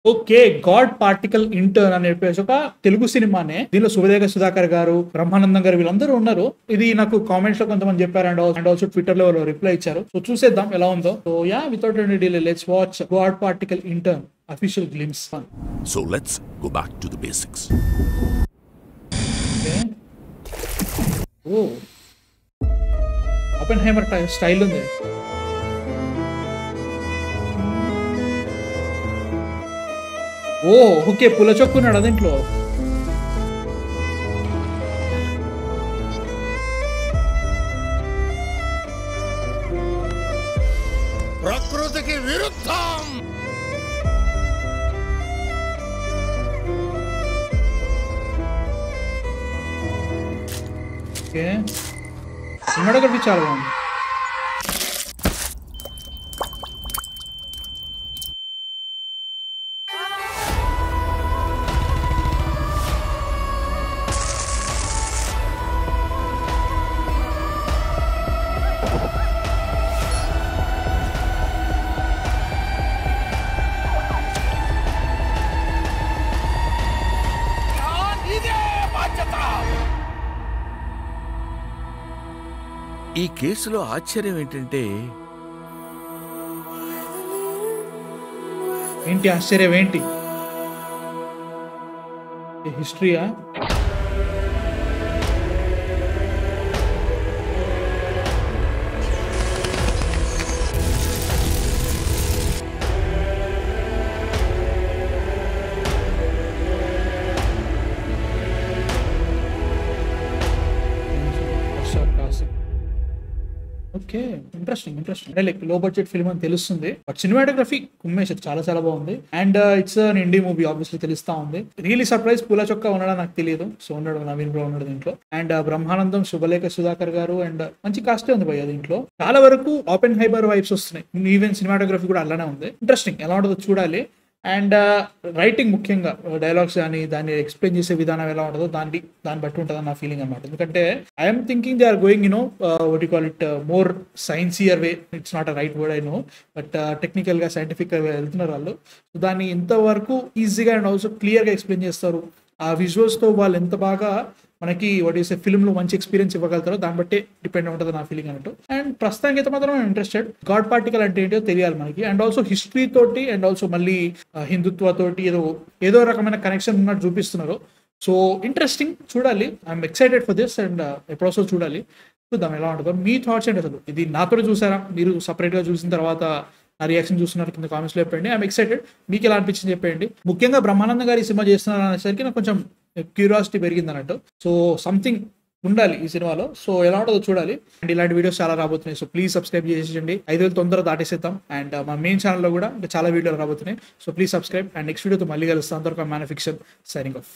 Okay. 'God particle intern' అని చెప్పేసి ఒక తెలుగు సినిమానే. దీనిలో శుభలేఖ సుధాకర్ గారు, బ్రహ్మానందం గారు వీళ్ళందరూ ఉన్నారు. ఇది నాకు కామెంట్స్ లో కొంతమంది చెప్పారు అండ్ ఆల్సో ట్విట్టర్ లో రిప్లై ఇచ్చారు. సో చూసేద్దాం ఎలా ఉందో. So yeah without any delay let's watch 'God particle intern' official glimpse. So let's go back to the basics. Okay. ఓ ఓపెన్హైమర్ స్టైల్ ఉంది. ఓ ఓకే. పుల్ల చొక్కున్నాడు అదేంట్లో. ప్రకృతికి విరుద్ధం. ఓకే. సినిమాటోగ్రఫీ చాలా బాగుంది. ఈ కేసులో ఆశ్చర్యం ఏంటంటే ఏంటి ఆశ్చర్యం ఏంటి? హిస్టరీయా? ఓకే. ఇంట్రెస్టింగ్ అంటే లైక్ లో బడ్జెట్ ఫిల్మ్ అని తెలుస్తుంది. బట్ సినిమాటోగ్రఫీ కుమ్మేశారు, చాలా చాలా బాగుంది. And it's an India movie obviously తెలుస్తా ఉంది. రియలీ సర్ప్రైజ్ పూల చొక్కా ఉన్నాడా నాకు తెలియదు. సో ఉన్నాడు, నవీన్ బ్రో ఉన్నాడు దీంట్లో. అండ్ బ్రహ్మానందం, శుభలేఖ సుధాకర్ గారు అండ్ మంచి కాస్టే ఉంది భయ్య దీంట్లో. చాలా వరకు ఓపెన్హైమర్ వైబ్స్ వస్తున్నాయి. ఈవెన్ సినిమాటోగ్రఫీ కూడా అలానే ఉంది. ఇంట్రెస్టింగ్, ఎలా ఉంటుందో చూడాలి. అండ్ రైటింగ్ ముఖ్యంగా డైలాగ్స్ కానీ దాన్ని ఎక్స్ప్లెయిన్ చేసే విధానం ఎలా ఉంటుందో దాన్ని బట్టి ఉంటుందని నా ఫీలింగ్ అనమాట. ఎందుకంటే I'm thinking they are going what you call it more sciencier way. It's not a right word I know, but technical గా సైంటిఫిక్ గా వెళ్తున్నారు వాళ్ళు. సో దాన్ని ఇంతవరకు ఈజీగా అండ్ ఆల్సో క్లియర్ గా ఎక్స్ప్లెయిన్ చేస్తారు. ఆ విజువల్స్ తో వాళ్ళు ఎంత బాగా మనకి వాట్ ఈస్ ఫిల్మ్ లో మంచి ఎక్స్పీరియన్స్ ఇవ్వగలుగుతారో దాన్ని బట్టి డిపెండ్ ఉంటుంది నా ఫీలింగ్ అన్నట్టు. అండ్ ప్రస్తుతానికి అయితే మాత్రం ఇంట్రెస్టెడ్. గాడ్ పార్టికల్ అంటే ఏంటో తెలియాలి మనకి. అండ్ ఆల్సో హిస్టరీ తోటి అండ్ ఆల్సో మళ్ళీ హిందుత్వ తోటి ఏదో రకమైన కనెక్షన్ ఉన్నట్టు చూపిస్తున్నారు. సో ఇంట్రెస్టింగ్, చూడాలి. I'm excited for this and ఎప్పుడోసో చూడాలి. చూద్దాం ఎలా ఉంటుందో. మీ థాట్స్ ఏంటి అసలు? ఇది నాతో చూసారా? మీరు సపరేట్ గా చూసిన తర్వాత నా రియాక్షన్ చూస్తున్నారు కింద కామెంట్స్ లో చెప్పండి. I'm excited. మీకు ఎలా అనిపించింది చెప్పండి. ముఖ్యంగా బ్రహ్మానందం గారు ఈ సినిమా చేస్తున్నారు అనేసరికి నాకు కొంచెం క్యూరియాసిటీ పెరిగింది అన్నట్టు. సో సంథింగ్ ఉండాలి ఈ సినిమాలో. సో ఎలా ఉంటుందో చూడాలి. అండ్ ఇలాంటి వీడియోస్ చాలా రాబోతున్నాయి. సో ప్లీజ్ సబ్స్క్రైబ్ చేసేయండి. 5,000 తొందరగా దాటేసేద్దాం. అండ్ మా మెయిన్ ఛానల్లో కూడా ఇంకా చాలా వీడియోలు రాబోతున్నాయి. So please subscribe. And next వీడియోతో మళ్ళీ కలుస్తాం. అంతవరకు మ్యాన్ ఫిక్షన్ సైనింగ్ ఆఫ్.